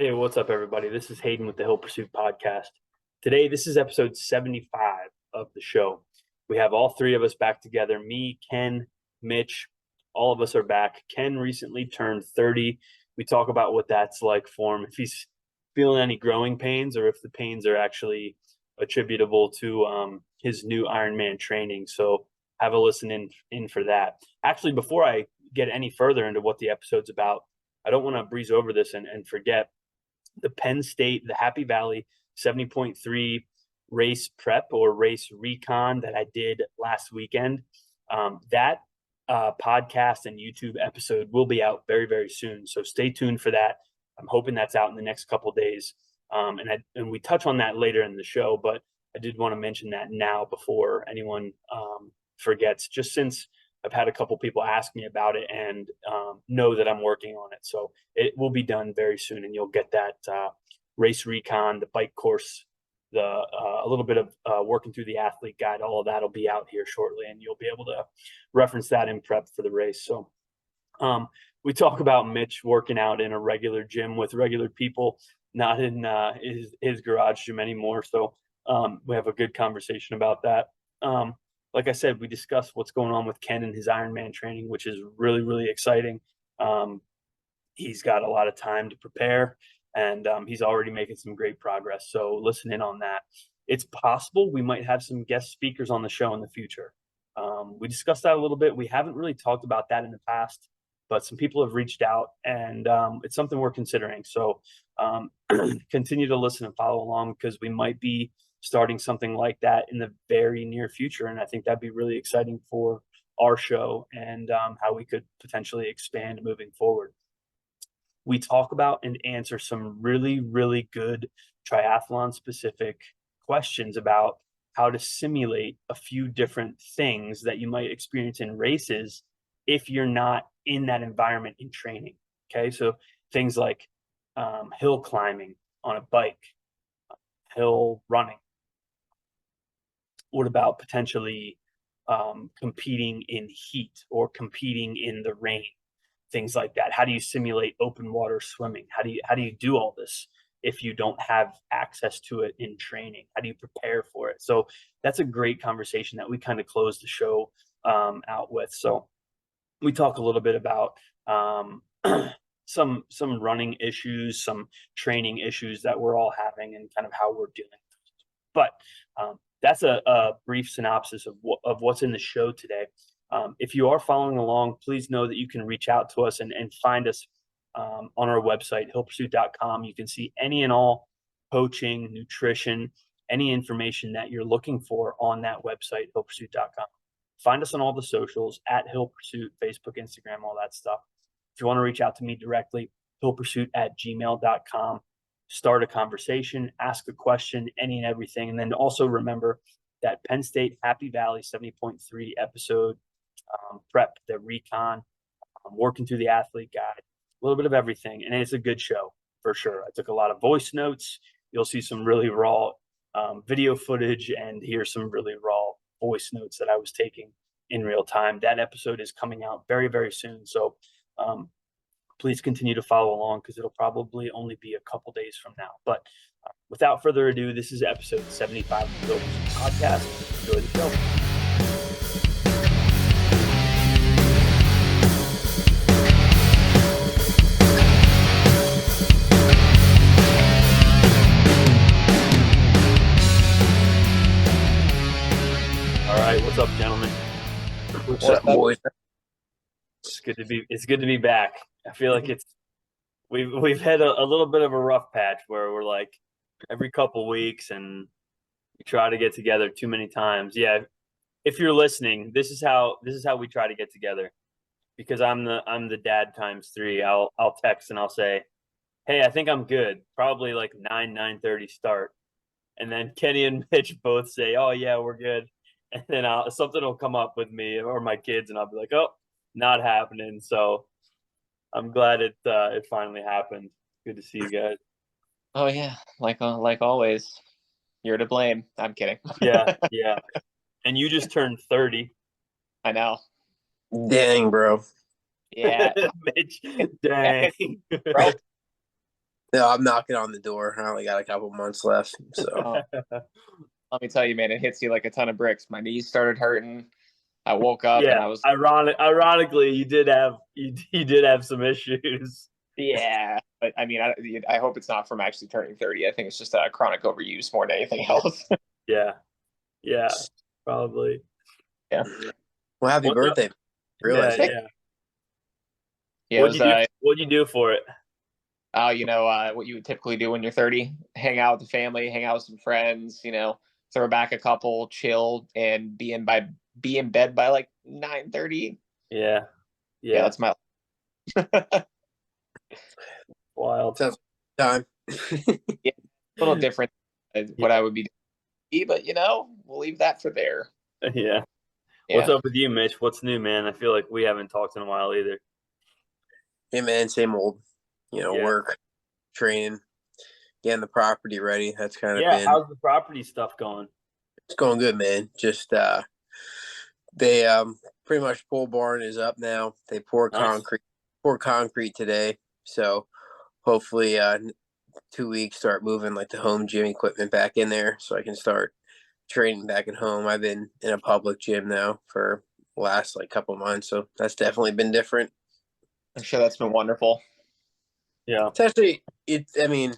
Hey, what's up, everybody? This is Hayden with the Hill Pursuit Podcast. Today, this is episode 75 of the show. We have all three of us back together me, Ken, Mitch. All of us are back. Ken recently turned 30. We talk about what that's like for him, if he's feeling any growing pains or if the pains are actually attributable to his new Ironman training. So, have a listen in for that. Actually, before I get any further into what the episode's about, I don't want to breeze over this and forget the Penn State, the Happy Valley 70.3 race prep or race recon that I did last weekend. That podcast and YouTube episode will be out very, very soon. So stay tuned for that. I'm hoping that's out in the next couple days. And we touch on that later in the show, but I did want to mention that now before anyone forgets, just since I've had a couple people ask me about it and know that I'm working on it. So it will be done very soon, and you'll get that race recon, the bike course, the a little bit of working through the athlete guide. All of that will be out here shortly, and you'll be able to reference that in prep for the race. So we talk about Mitch working out in a regular gym with regular people, not in his garage gym anymore. So we have a good conversation about that. Like I said, we discussed what's going on with Ken and his Ironman training, which is really, really exciting. He's got a lot of time to prepare, and he's already making some great progress. So listen in on that. It's possible we might have some guest speakers on the show in the future. We discussed that a little bit. We haven't really talked about that in the past, but some people have reached out, and it's something we're considering. So continue to listen and follow along, because we might be starting something like that in the very near future. And I think that'd be really exciting for our show and how we could potentially expand moving forward. We talk about and answer some really, really good triathlon specific questions about how to simulate a few different things that you might experience in races if you're not in that environment in training. Okay. So things like hill climbing on a bike, hill running. What about potentially competing in heat or competing in the rain? Things like that. How do you simulate open water swimming? How do you do all this if you don't have access to it in training? How do you prepare for it? So that's a great conversation that we kind of close the show out with. So we talk a little bit about some running issues, some training issues that we're all having, and kind of how we're dealing. But that's a brief synopsis of what's in the show today. If you are following along, please know that you can reach out to us and find us on our website, hillpursuit.com. You can see any and all coaching, nutrition, any information that you're looking for on that website, hillpursuit.com. Find us on all the socials at Hill Pursuit, Facebook, Instagram, all that stuff. If you want to reach out to me directly, hillpursuit@gmail.com. Start a conversation, ask a question, any and everything. And then also remember that Penn State Happy Valley 70.3 episode prep, the recon, working through the athlete guide, a little bit of everything. And it's a good show for sure. I took a lot of voice notes. You'll see some really raw video footage and hear some really raw voice notes that I was taking in real time. That episode is coming out very, very soon. So please continue to follow along, because it'll probably only be a couple days from now. But without further ado, this is episode 75 of the Hill Pursuit Podcast. Enjoy the show. All right, what's up, gentlemen? What's up, boys? It's good to be back. I feel like we've had a little bit of a rough patch where we're like every couple weeks and we try to get together too many times. Yeah, if you're listening, this is how we try to get together, because I'm the dad times three. I'll text and I'll say, "Hey, I think I'm good." Probably like 9:30 start, and then Kenny and Mitch both say, "Oh yeah, we're good." And then something will come up with me or my kids, and I'll be like, "Oh, not happening." So I'm glad it finally happened. Good to see you guys. Oh yeah, like always, you're to blame. I'm kidding. Yeah. And you just turned 30. I know. Dang, bro. Yeah, Mitch, dang. bro. No, I'm knocking on the door. I only got a couple months left, so. Let me tell you, man, it hits you like a ton of bricks. My knees started hurting. I woke up and Yeah, I was, ironically, you did have some issues. yeah. But I mean, I hope it's not from actually turning 30. I think it's just a chronic overuse more than anything else. Yeah, yeah, probably. Yeah. Well, happy What? birthday. Yeah, Realize it. yeah. Yeah, it What'd was, you do? What'd you do for it? what you would typically do when you're 30, hang out with the family, hang out with some friends, throw back a couple, chill, and be in bed by like 9:30. Yeah, Yeah, yeah. that's my Wild. Sounds like time. yeah, a little different than what Yeah, I would be doing, but we'll leave that for there. yeah. What's Yeah. up with you, Mitch? What's new, man? I feel like we haven't talked in a while either. Hey man, same old. Yeah, Work, training, getting the property ready. That's kind of yeah. been. How's the property stuff going? It's going good, man. Just they pretty much pole barn is up now. They Nice. pour concrete today. So hopefully 2 weeks start moving like the home gym equipment back in there so I can start training back at home. I've been in a public gym now for the last like couple months, so that's definitely been different. I'm sure that's been wonderful. Yeah, It's actually I mean,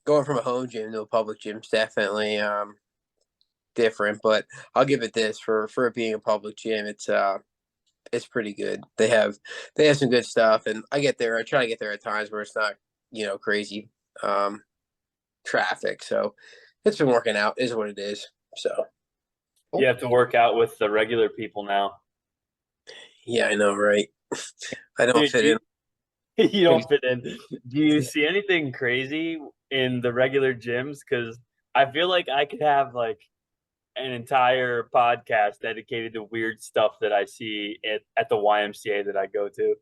going from a home gym to a public gym is definitely different, but I'll give it this for it being a public gym. It's pretty good. They have some good stuff, and I get there. I try to get there at times where it's not crazy traffic. So it's been working out. Is what it is. So you have to work out with the regular people now, yeah, I know, right? I don't dude. fit in. You don't fit in. Do you see anything crazy in the regular gyms? Because I feel like I could have like an entire podcast dedicated to weird stuff that I see at the YMCA that I go to.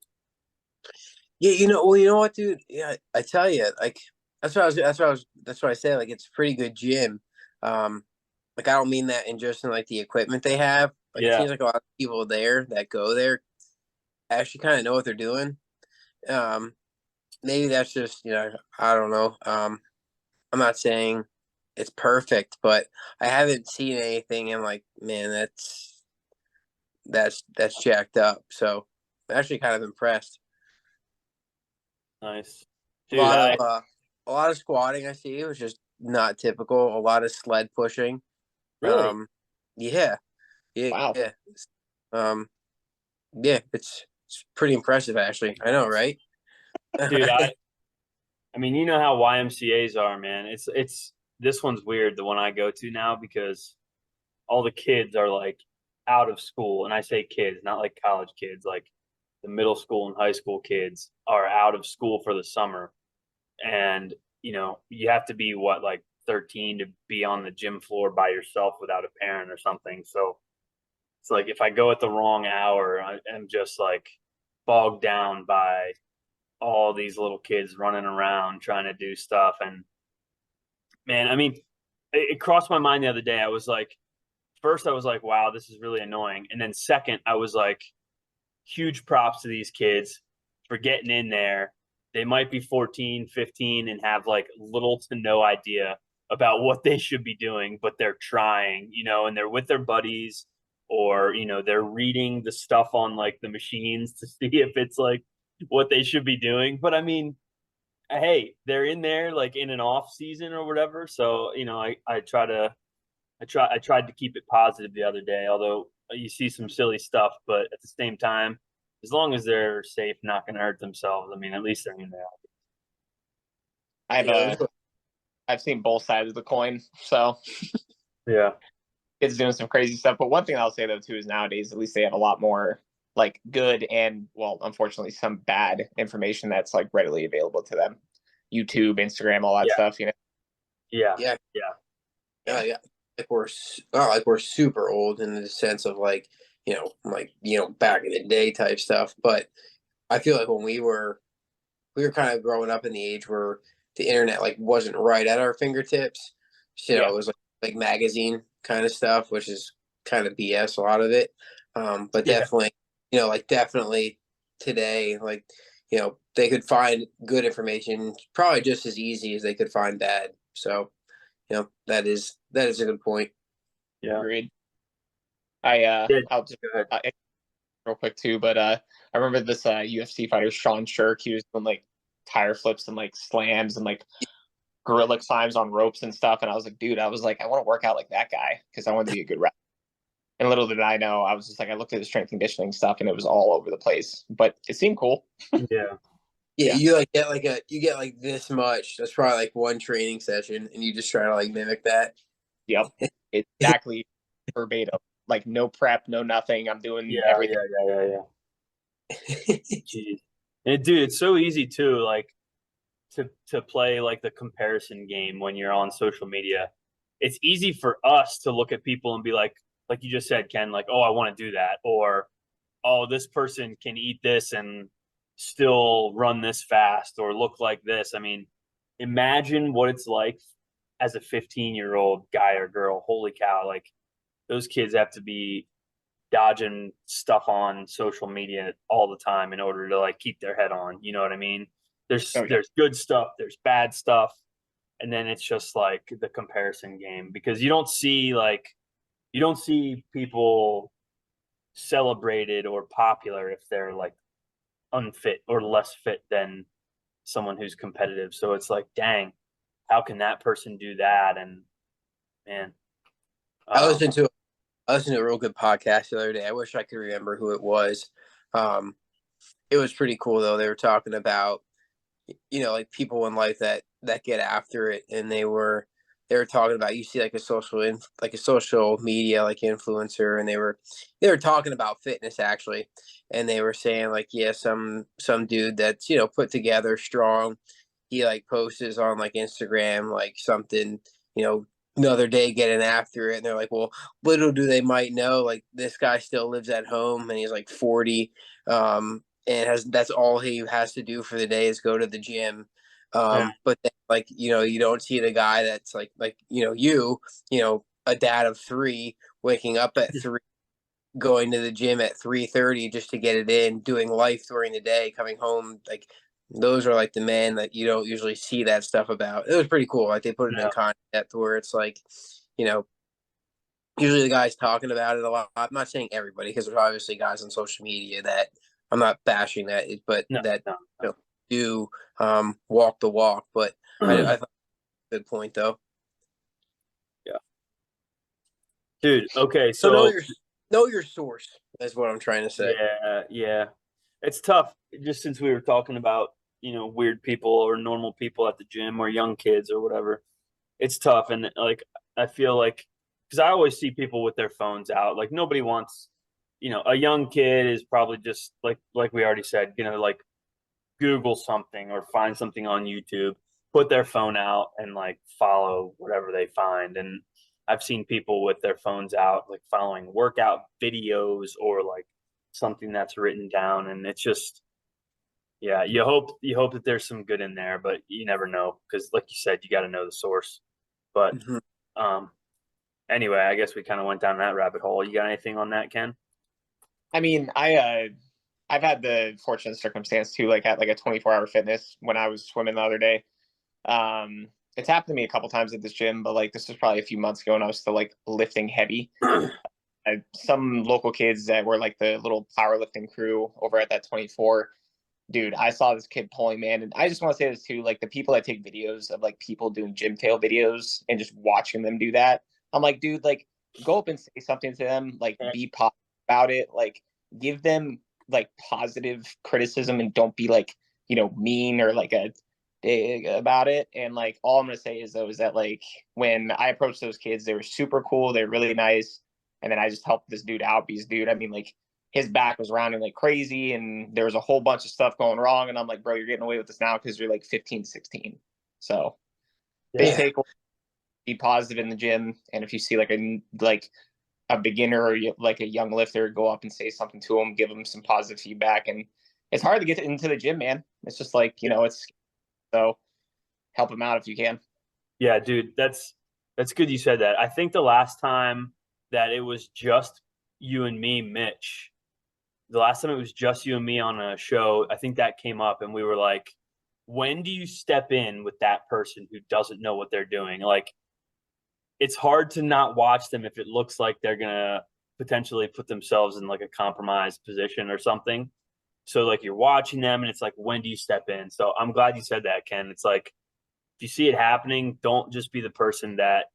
Yeah, well, you know what, dude? Yeah, I tell you, like that's what I say. Like it's a pretty good gym. Like I don't mean that in just in like the equipment they have. Like it Yeah, seems like a lot of people there that go there actually kind of know what they're doing. Um, Maybe that's just I don't know. I'm not saying it's perfect, but I haven't seen anything and like, man, that's jacked up. So I'm actually kind of impressed. nice, A dude. lot of a lot of squatting I see, which is not typical. A lot of sled pushing. Really, Um, yeah, yeah, Wow. yeah. Um, yeah, it's pretty impressive actually. I know, right? dude. I mean, you know how YMCA's are, man. It's this one's weird, the one I go to now, because all the kids are like out of school, and I say kids, not like college kids, like the middle school and high school kids are out of school for the summer, and you have to be what, like 13 to be on the gym floor by yourself without a parent or something. So it's like if I go at the wrong hour, I'm just like bogged down by all these little kids running around trying to do stuff. And man, I mean, it crossed my mind the other day. I was like, first, I was like, wow, this is really annoying. And then second, I was like, huge props to these kids for getting in there. They might be 14, 15 and have like little to no idea about what they should be doing, but they're trying, and they're with their buddies, or, they're reading the stuff on like the machines to see if it's like what they should be doing. But I mean, hey, they're in there like in an off season or whatever. So, I tried to keep it positive the other day, although you see some silly stuff, but at the same time, as long as they're safe, not going to hurt themselves, I mean, at least they're in there. I've Yeah, uh I've seen both sides of the coin. So Yeah. kids doing some crazy stuff. But one thing I'll say though too is nowadays at least they have a lot more like good and, well, unfortunately some bad information that's like readily available to them. YouTube, Instagram, all that Yeah. stuff. Yeah. yeah, Yeah. yeah. Like not like we're super old in the sense of like back in the day type stuff, but I feel like when we were kind of growing up in the age where the internet like wasn't right at our fingertips. Yeah. It was like magazine kind of stuff, which is kind of BS, a lot of it. But Yeah. definitely, like definitely today, like they could find good information probably just as easy as they could find bad. So, that is a good point. Yeah. Agreed. Yeah, I'll just go ahead. real quick too, but I remember this UFC fighter Sean Shirk. He was doing like tire flips and like slams and like gorilla climbs on ropes and stuff. And I was like, dude, I want to work out like that guy because I want to be a good wrestler. And little did I know, I was just like, I looked at the strength conditioning stuff and it was all over the place, but it seemed cool. Yeah. Yeah, you get like this much. That's probably like one training session, and you just try to like mimic that. Yep, exactly verbatim. Like no prep, no nothing. I'm doing everything. Yeah. Jeez. And dude, it's so easy too, like to play like the comparison game when you're on social media. It's easy for us to look at people and be like you just said, Ken, like, oh, I want to do that, or oh, this person can eat this and still run this fast or look like this. I mean, imagine what it's like as a 15-year-old guy or girl. Holy cow, like those kids have to be dodging stuff on social media all the time in order to like keep their head on. You know what I mean? There's good stuff, there's bad stuff, and then it's just like the comparison game because you don't see people celebrated or popular if they're like unfit or less fit than someone who's competitive. So it's like, dang, how can that person do that? And man, I listened to a real good podcast the other day. I wish I could remember who it was. It was pretty cool though. They were talking about like people in life that get after it, and they were talking about, you see like a social media like influencer, and they were talking about fitness actually, and they were saying like, yeah, some dude that's put together, strong, he like posts on like Instagram like something, another day getting after it, and they're like, well, little do they might know, like this guy still lives at home and he's like 40, and that's all he has to do for the day is go to the gym. But then, like, you don't see the guy that's like a dad of 3 waking up at 3, going to the gym at 3:30 just to get it in, doing life during the day, coming home. Like those are like the men that you don't usually see that stuff about. It was pretty cool. Like they put it in content where it's like, usually the guys talking about it a lot. I'm not saying everybody, because there's obviously guys on social media that I'm not bashing that, but do walk the walk. But I thought good point though. Yeah, dude. Okay, so know your source. That's what I'm trying to say. Yeah. It's tough, just since we were talking about weird people or normal people at the gym or young kids or whatever. It's tough, and like I feel like, because I always see people with their phones out. Like nobody wants, a young kid is probably just like we already said, like Google something or find something on YouTube, put their phone out and like follow whatever they find. And I've seen people with their phones out, like following workout videos or like something that's written down. And it's just, yeah, you hope that there's some good in there, but you never know because, like you said, you got to know the source. But anyway, I guess we kind of went down that rabbit hole. You got anything on that, Ken? I mean, I've had the fortunate circumstance to like at like a 24-hour fitness when I was swimming the other day. It's happened to me a couple times at this gym, but like this was probably a few months ago and I was still like lifting heavy. Some local kids that were like the little powerlifting crew over at that 24. Dude, I saw this kid pulling, man, and I just want to say this too, like the people that take videos of like people doing gym fail videos and just watching them do that. I'm like, dude, like go up and say something to them, like be positive about it, like give them like positive criticism and don't be like, mean or like a about it. And like all I'm gonna say is though is that like when I approached those kids, they were super cool, they're really nice, and then I just helped this dude out because dude, I mean like his back was rounding like crazy and there was a whole bunch of stuff going wrong, and I'm like, bro, you're getting away with this now because you're like 15, 16. So big takeaway: be positive in the gym, and if you see like a beginner or like a young lifter, go up and say something to them, give them some positive feedback. And it's hard to get into the gym, man. It's just like, it's so help them out if you can. Yeah, dude, that's good you said that. I think the last time that it was just you and me, Mitch, the last time it was just you and me on a show, I think that came up and we were like, when do you step in with that person who doesn't know what they're doing? Like, it's hard to not watch them if it looks like they're gonna potentially put themselves in like a compromised position or something. So like you're watching them and it's like, when do you step in? So I'm glad you said that, Ken. It's like if you see it happening, don't just be the person that,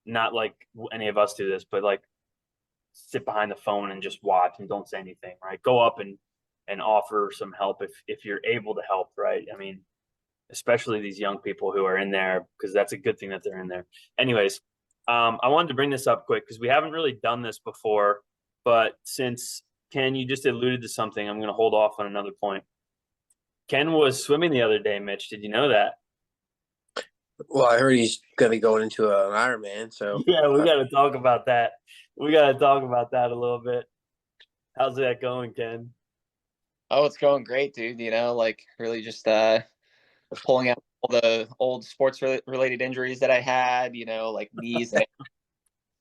not like any of us do this, but like sit behind the phone and just watch and don't say anything, right? Go up and offer some help if you're able to help, right? I mean, especially these young people who are in there, because that's a good thing that they're in there. Anyways, I wanted to bring this up quick because we haven't really done this before, but since Ken, you just alluded to something, I'm going to hold off on another point. Ken was swimming the other day, Mitch. Did you know that? Well, I heard he's gonna be going into an Ironman, so Yeah, we got to talk about that. We got to talk about that a little bit. How's that going, Ken? Oh, it's going great, dude. Like really just pulling out all the old sports related injuries that I had, like knees and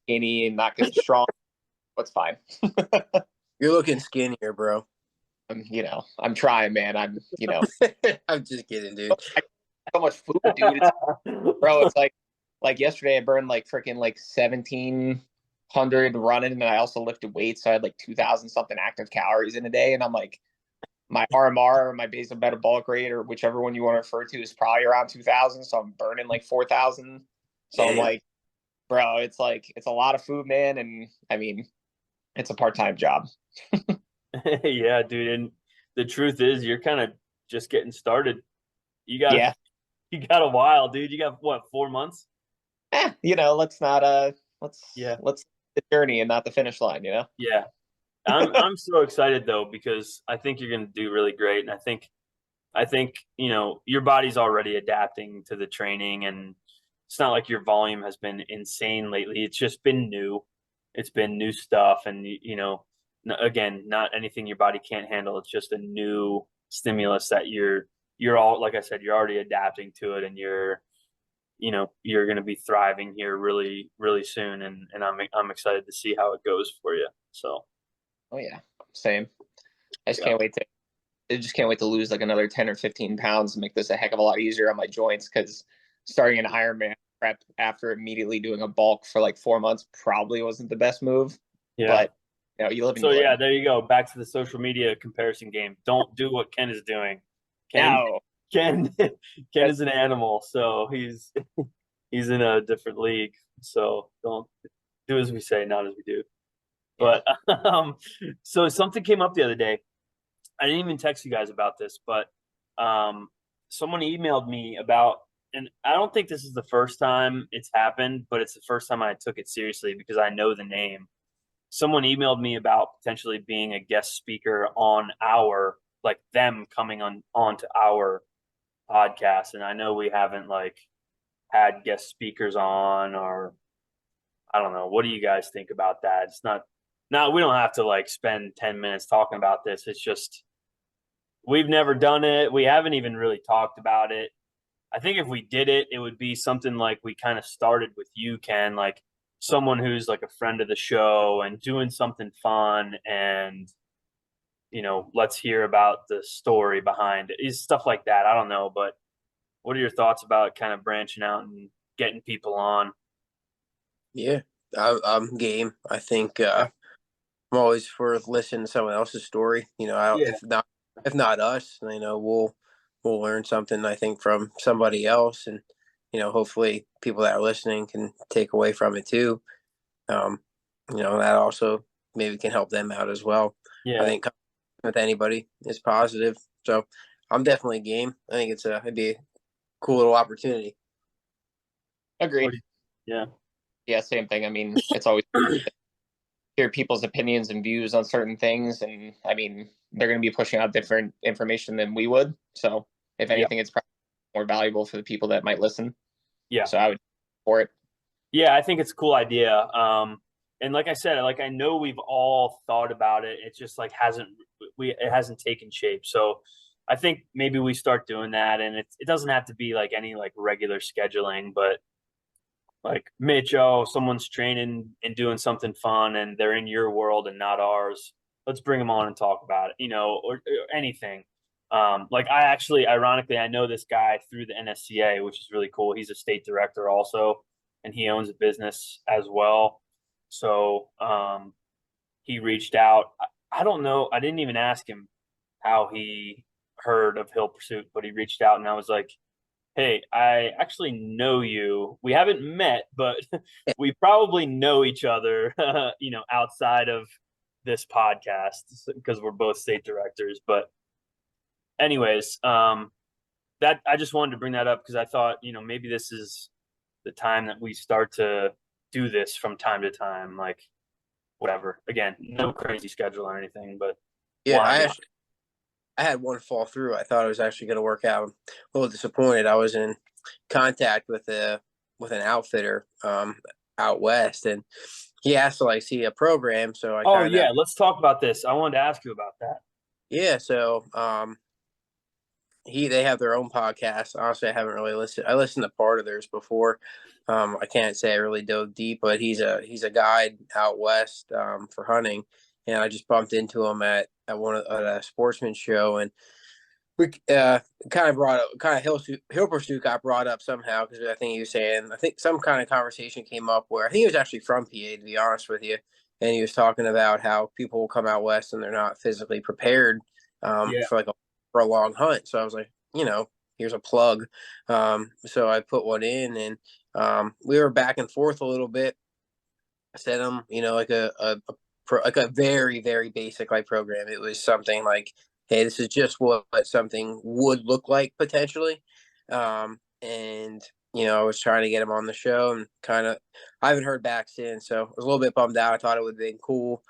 skinny and not getting strong. What's fine. you're looking skinnier, bro. I'm trying, man. I'm just kidding, dude. So much food, dude. Bro, it's like yesterday I burned like freaking like 1,700 running, and I also lifted weights, so I had like 2,000 something active calories in a day, and I'm like, my RMR or my basal metabolic rate or whichever one you want to refer to is probably around 2,000, so I'm burning like 4,000. So I'm like, bro, it's a lot of food, man, and I mean, it's a part-time job. Yeah, dude. And the truth is, you're kind of just getting started. You got Yeah. you got a while, dude. You got what, 4 months? Let's not Yeah. let's the journey and not the finish line, Yeah. I'm so excited though because I think you're going to do really great, and I think your body's already adapting to the training, and it's not like your volume has been insane lately. It's just been new. It's been new stuff, and again, not anything your body can't handle. It's just a new stimulus that you're all, like I said, you're already adapting to it, and you're going to be thriving here really really soon, and I'm excited to see how it goes for you. So Oh yeah, same. I just yeah. can't wait to I just can't wait to lose like another 10 or 15 pounds and make this a heck of a lot easier on my joints, because starting an Ironman prep after immediately doing a bulk for like 4 months probably wasn't the best move. Yeah. But you live and So you yeah, learn. there you go. Back to the social media comparison game. Don't do what Ken is doing. Ken No, Ken Ken is an animal, so he's in a different league. So don't do as we say, not as we do. yeah. But so something came up the other day. I didn't even text you guys about this, but um, someone emailed me about, and I don't think this is the first time it's happened, but it's the first time I took it seriously because I know the name. Someone emailed me about potentially being a guest speaker on our, like them coming on onto our podcast, and I know we haven't like had guest speakers on, or I don't know. What do you guys think about that? It's not, no, we don't have to like spend 10 minutes talking about this. It's just we've never done it. We haven't even really talked about it. I think if we did it, it would be something like we kind of started with you, Ken, like someone who's like a friend of the show and doing something fun, and let's hear about the story behind it. Is stuff like that. I don't know, but what are your thoughts about kind of branching out and getting people on? Yeah, I'm game. I think Yeah. I'm always for listening to someone else's story. Yeah. If not us, we'll learn something. I think from somebody else, and hopefully people that are listening can take away from it too. Um, that also maybe can help them out as well. I Yeah. think with anybody is positive. So I'm definitely game. I think it'd be a cool little opportunity. Agreed. Yeah. Yeah, same thing. I mean, it's always hear people's opinions and views on certain things, and I mean, they're going to be pushing out different information than we would. So if Yeah. anything, it's probably more valuable for the people that might listen. Yeah. So I would for it. Yeah, I think it's a cool idea. And like I said, like I know we've all thought about it. It just like it hasn't taken shape. So I think maybe we start doing that, and it doesn't have to be like any like regular scheduling, but like Mitch, someone's training and doing something fun, and they're in your world and not ours. let's bring him on and talk about it, or anything. Like ironically, I know this guy through the NSCA, which is really cool. He's a state director also, and he owns a business as well. So he reached out. I don't know. I didn't even ask him how he heard of Hill Pursuit, but he reached out, and I was like, hey, I actually know you. We haven't met, but we probably know each other, outside of this podcast because we're both state directors. But anyways, that I just wanted to bring that up because I thought, maybe this is the time that we start to do this from time to time, like whatever. Again, no crazy schedule or anything, but Yeah, I had one fall through. I thought it was actually going to work out. I'm a little disappointed. I was in contact with an outfitter out west, and he asked to like see a program. So I oh yeah, let's talk about this. I wanted to ask you about that. Yeah, so they have their own podcast. Honestly, I haven't really listened. I listened to part of theirs before. I can't say I really dove deep, but he's a guide out west for hunting, and I just bumped into him at a sportsman show, and we kind of Hill Pursuit got brought up somehow because I think he was saying, I think some kind of conversation came up where I think he was actually from PA, to be honest with you, and he was talking about how people will come out west and they're not physically prepared for a long hunt. So I was like, here's a plug. So I put one in, and we were back and forth a little bit. I sent him, like a very, very basic like program. It was something like, hey, this is just what something would look like potentially. And I was trying to get him on the show, and I haven't heard back since. So I was a little bit bummed out. I thought it would have been cool.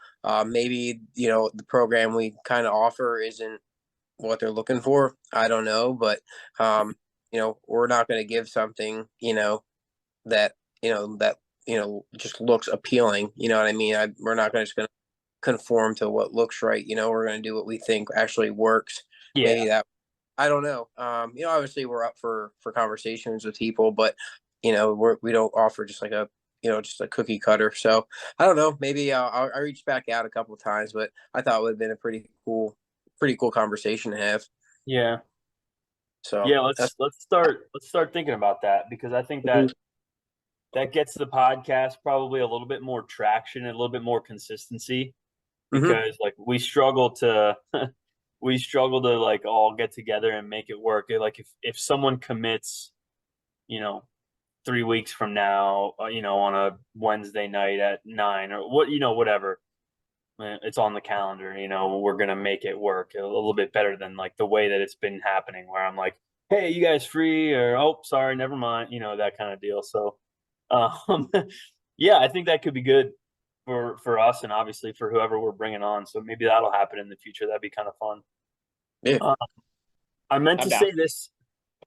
Maybe, the program we kind of offer isn't what they're looking for. I don't know, but we're not going to give something, that, just looks appealing. You know what I mean? We're not just going to conform to what looks right. We're going to do what we think actually works. Yeah. Maybe that, I don't know. Obviously we're up for conversations with people, but we don't offer just like just a cookie cutter. So I don't know, maybe I reached back out a couple of times, but I thought it would have been a pretty cool conversation to have. Yeah. So yeah, let's start thinking about that, because I think that that gets the podcast probably a little bit more traction and a little bit more consistency, because like we struggle to like all get together and make it work. Like if someone commits, 3 weeks from now, on a Wednesday night at 9 or whatever, it's on the calendar, we're going to make it work a little bit better than like the way that it's been happening, where I'm like, hey, you guys free? Or, oh, sorry, never mind, that kind of deal. So, yeah, I think that could be good for us, and obviously for whoever we're bringing on. So maybe that'll happen in the future. That'd be kind of fun. Yeah. I meant to say this.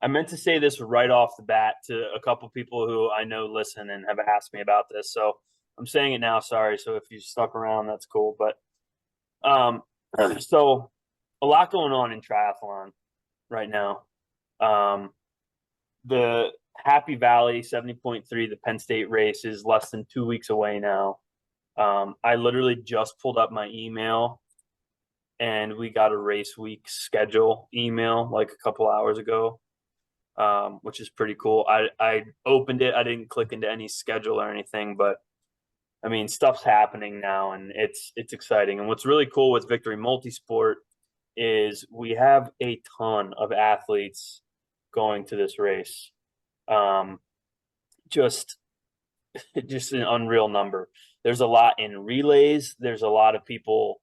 I meant to say this right off the bat to a couple people who I know listen and have asked me about this. So I'm saying it now. Sorry. So if you stuck around, that's cool. But so a lot going on in triathlon right now. The Happy Valley 70.3, the Penn State race, is less than 2 weeks away now. I literally just pulled up my email, and we got a race week schedule email like a couple hours ago, which is pretty cool. I opened it. I didn't click into any schedule or anything, but I mean, stuff's happening now, and it's exciting. And what's really cool with Victory Multisport is we have a ton of athletes going to this race. Just an unreal number. There's a lot in relays. There's a lot of people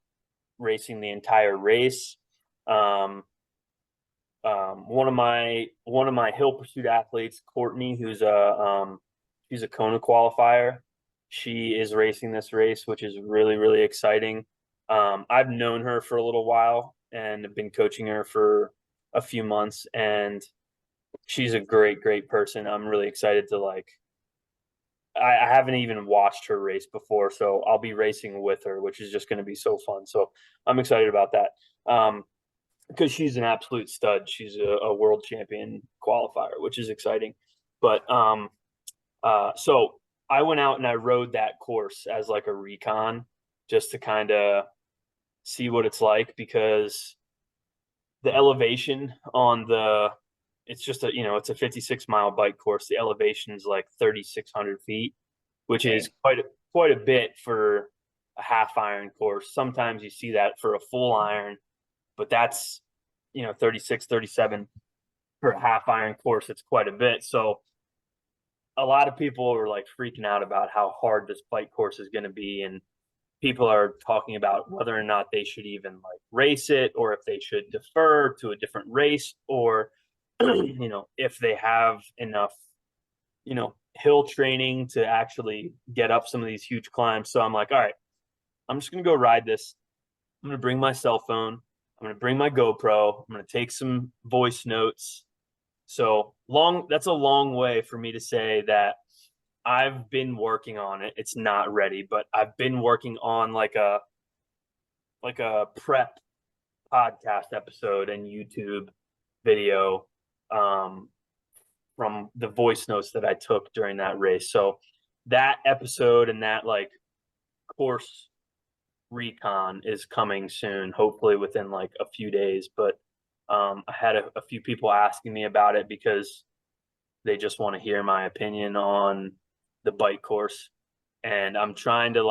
racing the entire race. One of my Hill Pursuit athletes, Courtney, who's she's a Kona qualifier. She is racing this race, which is really, really exciting. I've known her for a little while and have been coaching her for a few months, and she's a great, great person. I'm really excited to I haven't even watched her race before, so I'll be racing with her, which is just going to be so fun. So I'm excited about that. Because she's an absolute stud. She's a world champion qualifier, which is exciting. But so I went out and I rode that course as like a recon, just to kind of see what it's like, because the elevation on it's just it's a 56-mile bike course. The elevation is like 3,600 feet, which is quite a bit for a half iron course. Sometimes you see that for a full iron, but that's 36, 37 for a half iron course. It's quite a bit. So a lot of people are like freaking out about how hard this bike course is going to be, and people are talking about whether or not they should even like race it, or if they should defer to a different race, or if they have enough hill training to actually get up some of these huge climbs. So I'm like, all right, I'm just going to go ride this. I'm going to bring my cell phone. I'm going to bring my GoPro. I'm going to take some voice notes. So that's a long way for me to say that I've been working on it. It's not ready, but I've been working on like a prep podcast episode and YouTube video from the voice notes that I took during that race. So that episode and that like course recon is coming soon, hopefully within like a few days. But I had a few people asking me about it because they just want to hear my opinion on the bike course. And I'm trying to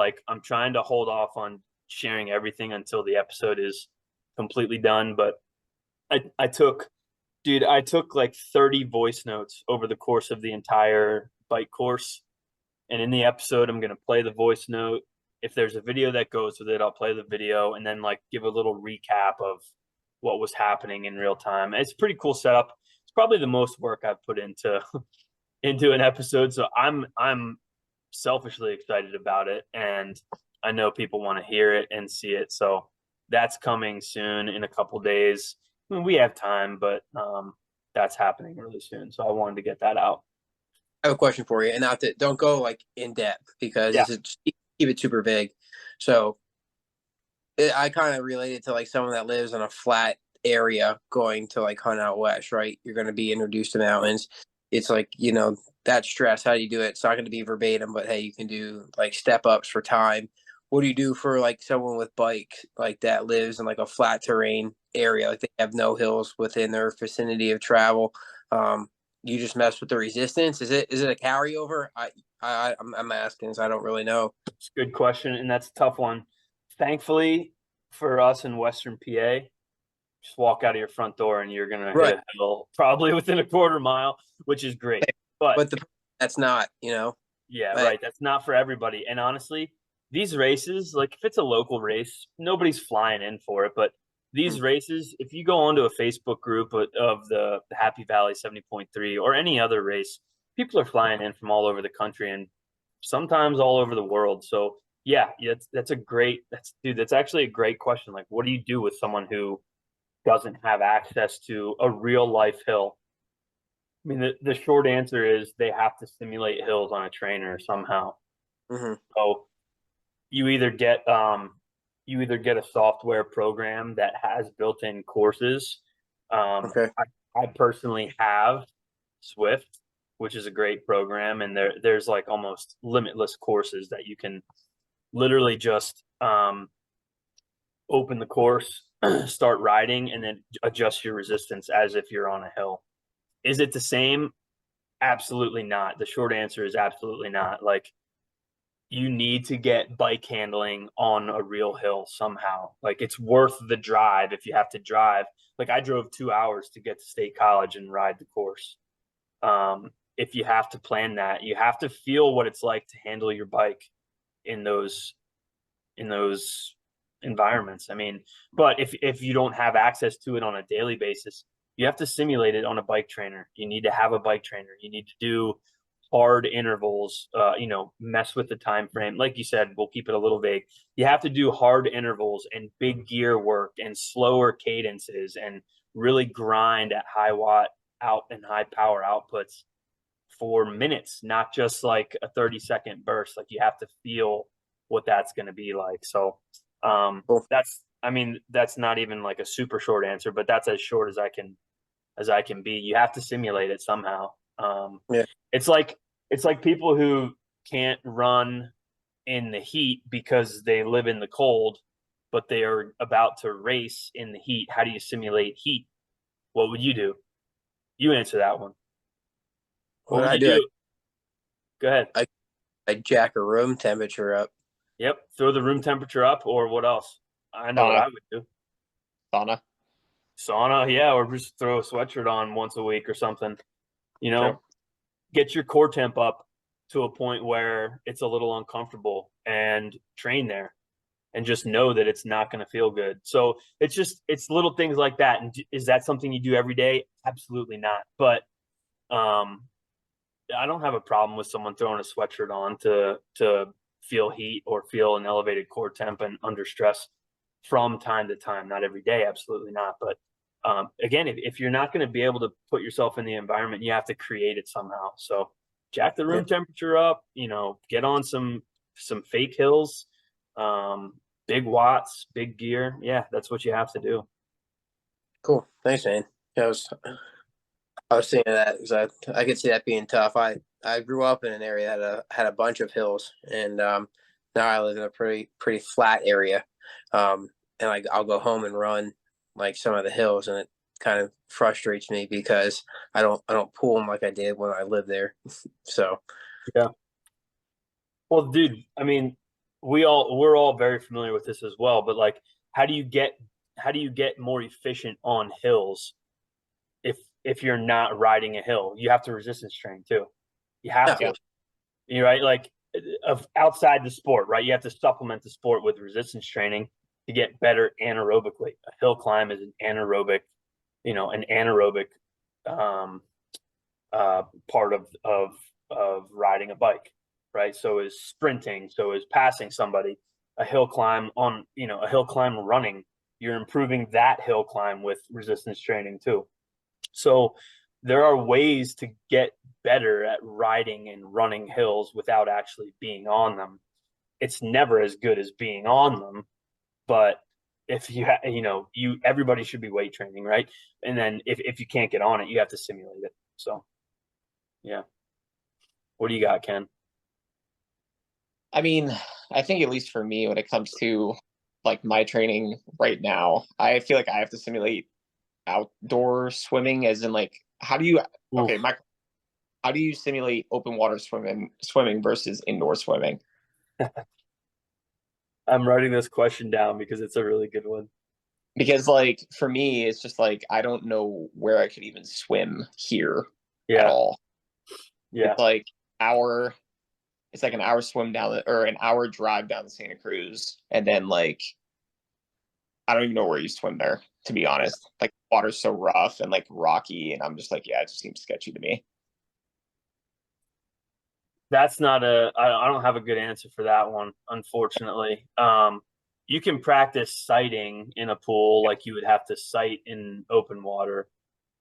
hold off on sharing everything until the episode is completely done. But I took like 30 voice notes over the course of the entire bike course. And in the episode, I'm going to play the voice note. If there's a video that goes with it, I'll play the video and then like give a little recap of what was happening in real time. It's a pretty cool setup. It's probably the most work I've put into an episode. So I'm selfishly excited about it, and I know people want to hear it and see it. So that's coming soon in a couple days. I mean, we have time, but that's happening really soon. So I wanted to get that out. I have a question for you, and don't go like in depth, because keep it super vague. So I kind of related to like someone that lives in a flat area going to like hunt out west, right? You're going to be introduced to mountains. It's like, that stress. How do you do it? It's not going to be verbatim, but hey, you can do like step ups for time. What do you do for like someone with bikes like that lives in like a flat terrain area? Like they have no hills within their vicinity of travel. You just mess with the resistance. Is it a carryover? I'm asking, so I don't really know. It's a good question, and that's a tough one. Thankfully for us in Western PA, just walk out of your front door and you're gonna hit a hill probably within a quarter mile, which is great. But that's not, right. That's not for everybody. And honestly, these races, like if it's a local race, nobody's flying in for it. But these races, if you go onto a Facebook group of the Happy Valley 70.3 or any other race, people are flying in from all over the country and sometimes all over the world. So that's actually a great question. Like, what do you do with someone who doesn't have access to a real life hill? I mean, the short answer is they have to simulate hills on a trainer somehow. Mm-hmm. So you either get a software program that has built-in courses. Okay. I personally have Swift, which is a great program, and there's like almost limitless courses that you can literally just open the course, start riding, and then adjust your resistance as if you're on a hill. Is it the same? Absolutely not. The short answer is absolutely not. Like, you need to get bike handling on a real hill somehow. Like, it's worth the drive if you have to drive. Like, I drove 2 hours to get to State College and ride the course. If you have to plan that, you have to feel what it's like to handle your bike in those environments. I mean, but if you don't have access to it on a daily basis, you have to simulate it on a bike trainer. You need to have a bike trainer. You need to do hard intervals, mess with the time frame. Like you said, we'll keep it a little vague. You have to do hard intervals and big gear work and slower cadences and really grind at high watt out and high power outputs for minutes, not just like a 30-second burst. Like, you have to feel what that's going to be like. So that's not even like a super short answer, but that's as short as I can be. You have to simulate it somehow. It's like people who can't run in the heat because they live in the cold. but they are about to race in the heat. How do you simulate heat? What would you do? You answer that one. What would you do? Go ahead. I jack a room temperature up. Yep. Throw the room temperature up, or what else? I know what I would do. Sauna, yeah, or just throw a sweatshirt on once a week or something. You know, True. Get your core temp up to a point where it's a little uncomfortable and train there and just know that it's not going to feel good. So it's little things like that. And is that something you do every day? Absolutely not. But I don't have a problem with someone throwing a sweatshirt on to feel heat or feel an elevated core temp and under stress from time to time. Not every day, absolutely not. But again, if you're not going to be able to put yourself in the environment, you have to create it somehow. So jack the room temperature up. Get on some fake hills, big watts, big gear. Yeah, that's what you have to do. Cool, thanks, man. I was thinking of that because I could see that being tough. I grew up in an area that had a bunch of hills, and now I live in a pretty flat area. And I'll go home and run like some of the hills, and it kind of frustrates me because I don't pull them like I did when I lived there. So yeah. Well, dude, I mean, we're all very familiar with this as well. But like, how do you get more efficient on hills if you're not riding a hill? You have to resistance train too. You have to. You're right. Like outside the sport, right? You have to supplement the sport with resistance training to get better anaerobically. A hill climb is an anaerobic part of riding a bike, right? So is sprinting, so is passing somebody. A hill climb running, you're improving that hill climb with resistance training too. So there are ways to get better at riding and running hills without actually being on them. It's never as good as being on them, but if everybody should be weight training, right? And then if you can't get on it, you have to simulate it. So, yeah. What do you got, Ken? I mean, I think at least for me, when it comes to like my training right now, I feel like I have to simulate outdoor swimming, as in like, how do you simulate open water swimming versus indoor swimming? I'm writing this question down because it's a really good one. Because like for me, it's just like I don't know where I could even swim here at all. Yeah. It's like an hour swim or an hour drive down the Santa Cruz, and then like I don't even know where you swim there, to be honest. Like the water's so rough and like rocky, and I'm just like, yeah, it just seems sketchy to me. That's not I don't have a good answer for that one, unfortunately. You can practice sighting in a pool like you would have to sight in open water.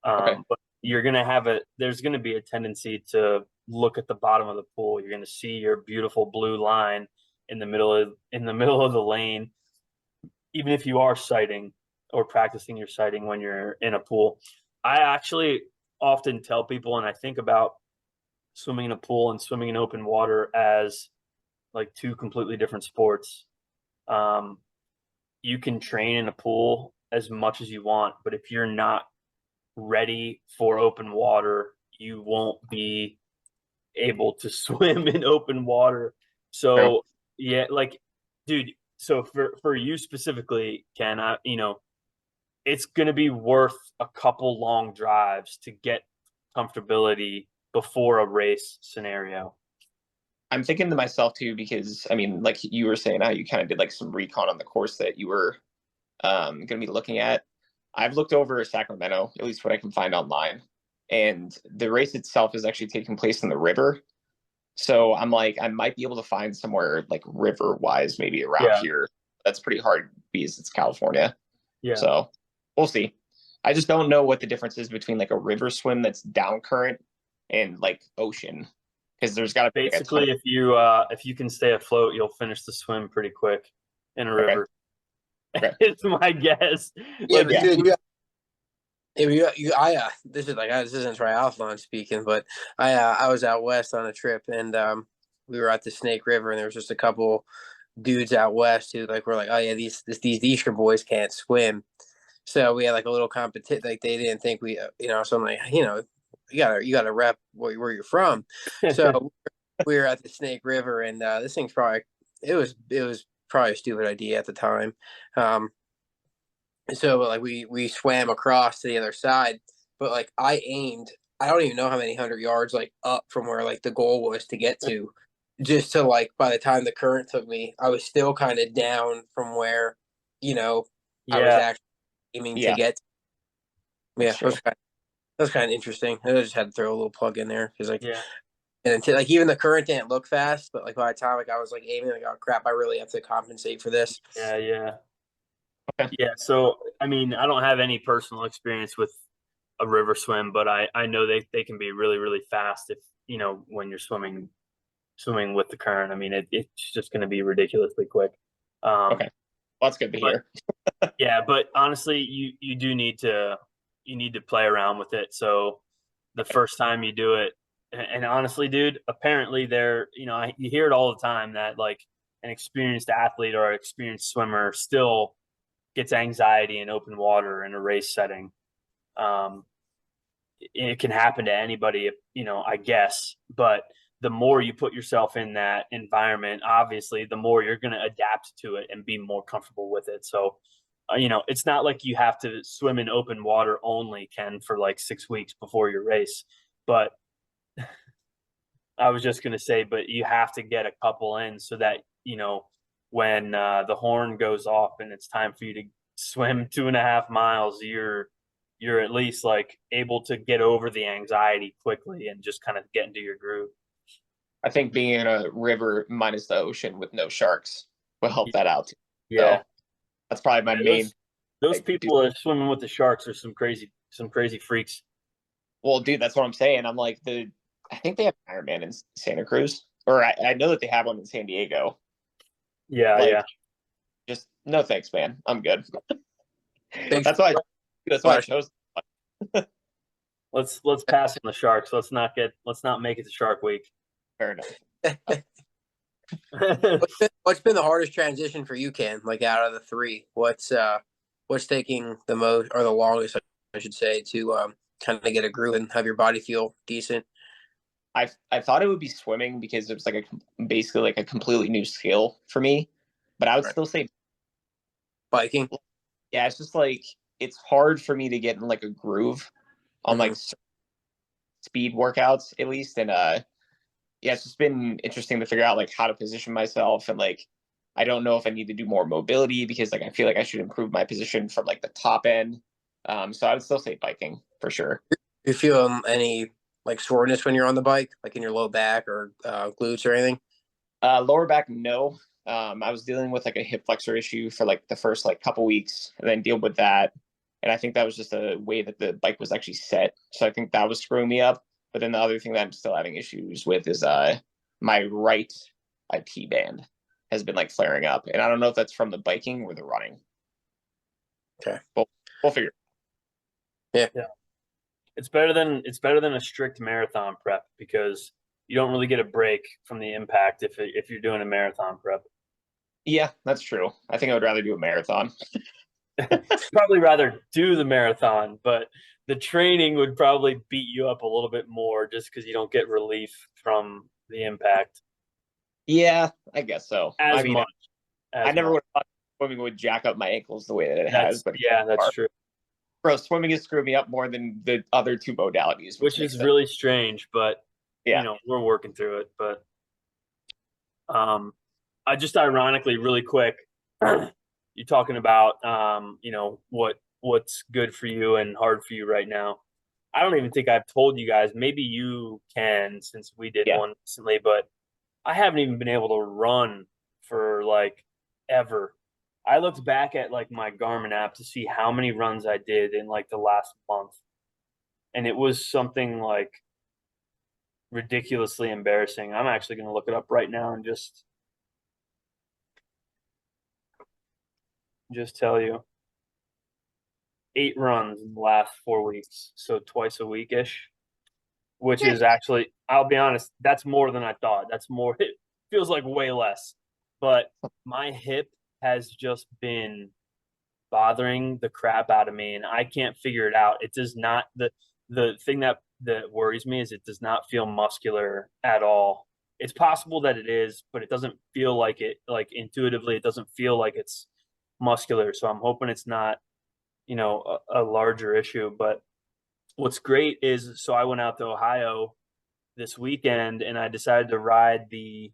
But you're going to there's going to be a tendency to look at the bottom of the pool. You're going to see your beautiful blue line in the middle of the lane, even if you are sighting or practicing your sighting when you're in a pool. I actually often tell people, and I think about swimming in a pool and swimming in open water as like two completely different sports. You can train in a pool as much as you want, but if you're not ready for open water, you won't be able to swim in open water. So yeah, like, dude, so for you specifically, Ken, it's going to be worth a couple long drives to get comfortability before a race scenario. I'm thinking to myself too, because I mean, like you were saying, how you kind of did like some recon on the course that you were going to be looking at. I've looked over Sacramento, at least what I can find online, and the race itself is actually taking place in the river. So I'm like, I might be able to find somewhere like river wise, maybe around here. That's pretty hard because it's California. Yeah. So we'll see. I just don't know what the difference is between like a river swim that's down current and like ocean, because there's got to be basically if you can stay afloat, you'll finish the swim pretty quick in a river. It's my guess. Yeah, like, dude, this isn't triathlon speaking, but I was out west on a trip, and we were at the Snake River, and there was just a couple dudes out west who like were like, oh yeah, these Easter boys can't swim. So we had like a little competition. Like they didn't think we, so I'm like, you gotta rep where you're from. So we were at the Snake River, and this thing's probably it was probably a stupid idea at the time. So like we swam across to the other side, but like I aimed. I don't even know how many 100 yards like up from where like the goal was to get to, just to like by the time the current took me, I was still kind of down from where, I was Yeah. actually aiming to Yeah, get. Yeah, that's true. that was kind of interesting. I just had to throw a little plug in there because like, Yeah. and until like even the current didn't look fast, but like by the time like I was like aiming, like oh crap, I really have to compensate for this. Yeah. Yeah. Okay. Yeah. So, I mean, I don't have any personal experience with a river swim, but I know they can be really, really fast if, when you're swimming with the current. I mean, it's just going to be ridiculously quick. Okay. Well, that's good to But hear. yeah, but honestly, you do need to play around with it. So the first time you do it, and honestly, dude, apparently you hear it all the time that like an experienced athlete or an experienced swimmer still gets anxiety in open water in a race setting. Um, it can happen to anybody, I guess, but the more you put yourself in that environment, obviously, the more you're going to adapt to it and be more comfortable with it. So, it's not like you have to swim in open water only, Ken, for like 6 weeks before your race. But I was just going to say, but you have to get a couple in so that, when the horn goes off and it's time for you to swim 2.5 miles, you're at least like able to get over the anxiety quickly and just kind of get into your groove. I think being in a river minus the ocean with no sharks will help that out too. Yeah. So that's probably my Yeah, main. those Like, people that are swimming with the sharks are some crazy freaks. well, dude, that's what I'm saying. I'm like I think they have Ironman in Santa Cruz, or I know that they have one in San Diego. Yeah, Like, yeah. just no thanks, man. I'm good. Thanks. That's why. That's why I chose. Let's pass on the sharks. Let's not make it to Shark Week. Fair enough. What's been the hardest transition for you, Ken? Like out of the three, what's taking the most or the longest, I should say, to kind of get a groove and have your body feel decent? I thought it would be swimming because it was like basically like a completely new skill for me, but I would still say Biking. yeah. It's just like it's hard for me to get in like a groove on like speed workouts at least, and yeah, it's just been interesting to figure out like how to position myself, and like I don't know if I need to do more mobility because like I feel like I should improve my position from like the top end. So I would still say biking for sure. You feel any like soreness when you're on the bike, like in your low back or glutes or anything? Lower back, no. I was dealing with like a hip flexor issue for like the first like couple weeks, and then deal with that. And I think that was just a way that the bike was actually set. So I think that was screwing me up. But then the other thing that I'm still having issues with is my right IT band has been like flaring up, and I don't know if that's from the biking or the running. Okay, but we'll figure. Yeah. It's better than a strict marathon prep because you don't really get a break from the impact if you're doing a marathon prep. Yeah, that's true. I think I would rather do a marathon. Probably rather do the marathon, but the training would probably beat you up a little bit more just because you don't get relief from the impact. Yeah, I guess so. As I mean, much. I never would have thought swimming would jack up my ankles the way that it has, but yeah, that's true. Bro, swimming has screwed me up more than the other two modalities, Which is really strange, but yeah, we're working through it. But I just ironically, really quick, you're talking about what's good for you and hard for you right now. I don't even think I've told you guys. Maybe you can, since we did one recently, but I haven't even been able to run for like ever. I looked back at like my Garmin app to see how many runs I did in like the last month, and it was something like ridiculously embarrassing. I'm actually going to look it up right now and just tell you. 8 runs in the last 4 weeks, so twice a week ish, which is actually, I'll be honest, that's more than I thought. That's more. It feels like way less. but my hip has just been bothering the crap out of me, and I can't figure it out. It does not, the thing that worries me is it does not feel muscular at all. It's possible that it is, but it doesn't feel like it. Like intuitively, it doesn't feel like it's muscular. So I'm hoping it's not, a larger issue. But what's great is, so I went out to Ohio this weekend and I decided to ride the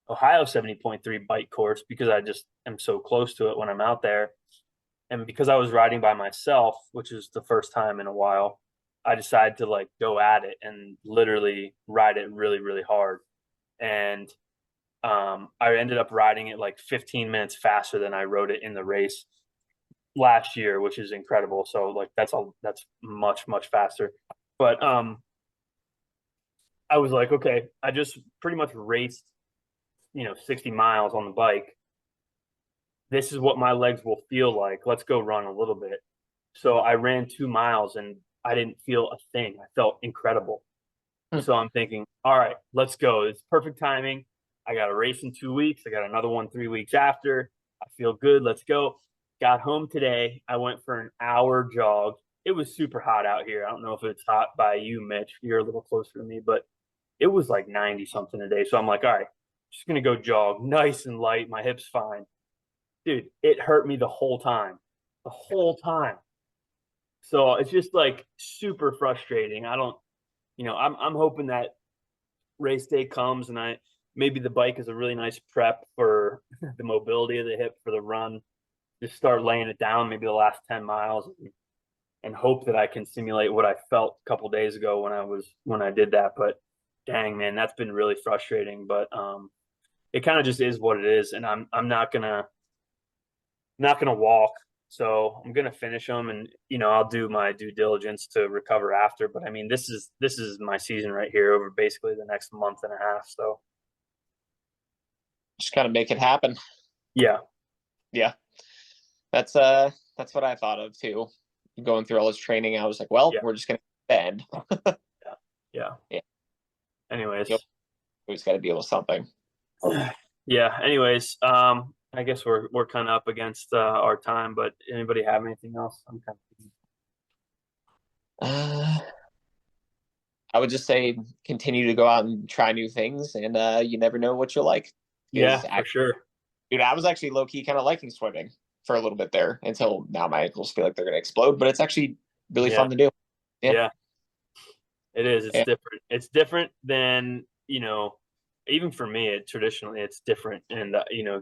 Ohio 70.3 bike course because I just am so close to it when I'm out there. And because I was riding by myself, which is the first time in a while, I decided to like go at it and literally ride it really, really hard. And I ended up riding it like 15 minutes faster than I rode it in the race last year, which is incredible. So like that's much, much faster. But I was like, okay, I just pretty much raced, 60 miles on the bike. This is what my legs will feel like. Let's go run a little bit. So I ran 2 miles and I didn't feel a thing. I felt incredible. So I'm thinking, all right, let's go. It's perfect timing. I got a race in 2 weeks. I got another one 3 weeks after. I feel good. Let's go. Got home today. I went for an hour jog. It was super hot out here. I don't know if it's hot by you, Mitch. You're a little closer to me, but it was like 90 something a day. So I'm like, all right, just going to go jog nice and light. My hip's fine. Dude, it hurt me the whole time. So it's just like super frustrating. I don't, I'm hoping that race day comes and maybe the bike is a really nice prep for the mobility of the hip for the run. Just start laying it down maybe the last 10 miles and hope that I can simulate what I felt a couple days ago when I did that. But dang, man, that's been really frustrating. But it kind of just is what it is, and I'm not gonna walk. So I'm gonna finish them, and I'll do my due diligence to recover after. But I mean, this is my season right here over basically the next month and a half. So just kind of make it happen. Yeah. That's what I thought of too. Going through all this training, I was like, well, we're just gonna bend. Yeah. Anyways, we just got to deal with something. Yeah. Anyways, I guess we're kind of up against our time, but anybody have anything else? I'm kind of. I would just say continue to go out and try new things, and you never know what you'll like. Yeah, for sure. Dude, I was actually low key kind of liking swimming for a little bit there until now my ankles feel like they're gonna explode, but it's actually really fun to do. Yeah. It is. It's different. It's different than, even for me, traditionally it's different. And,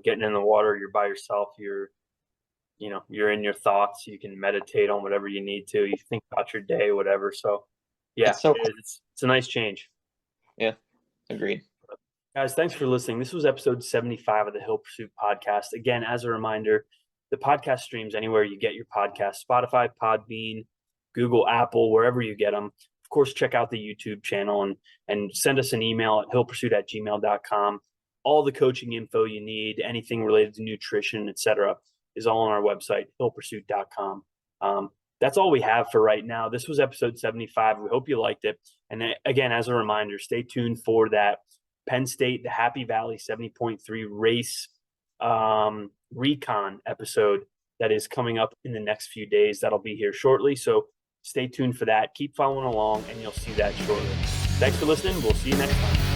getting in the water, you're by yourself, you're in your thoughts, you can meditate on whatever you need to, you think about your day, whatever. So yeah, it's a nice change. Yeah. Agreed. Guys, thanks for listening. This was episode 75 of the Hill Pursuit podcast. Again, as a reminder, the podcast streams anywhere you get your podcast, Spotify, Podbean, Google, Apple, wherever you get them. Of course, check out the YouTube channel and send us an email at hillpursuit@gmail.com. All the coaching info you need, anything related to nutrition, etc., is all on our website, hillpursuit.com. That's all we have for right now. This was episode 75. We hope you liked it. And again, as a reminder, stay tuned for that Penn State, the Happy Valley 70.3 race recon episode that is coming up in the next few days. That'll be here shortly. So stay tuned for that. Keep following along and you'll see that shortly. Thanks for listening. We'll see you next time.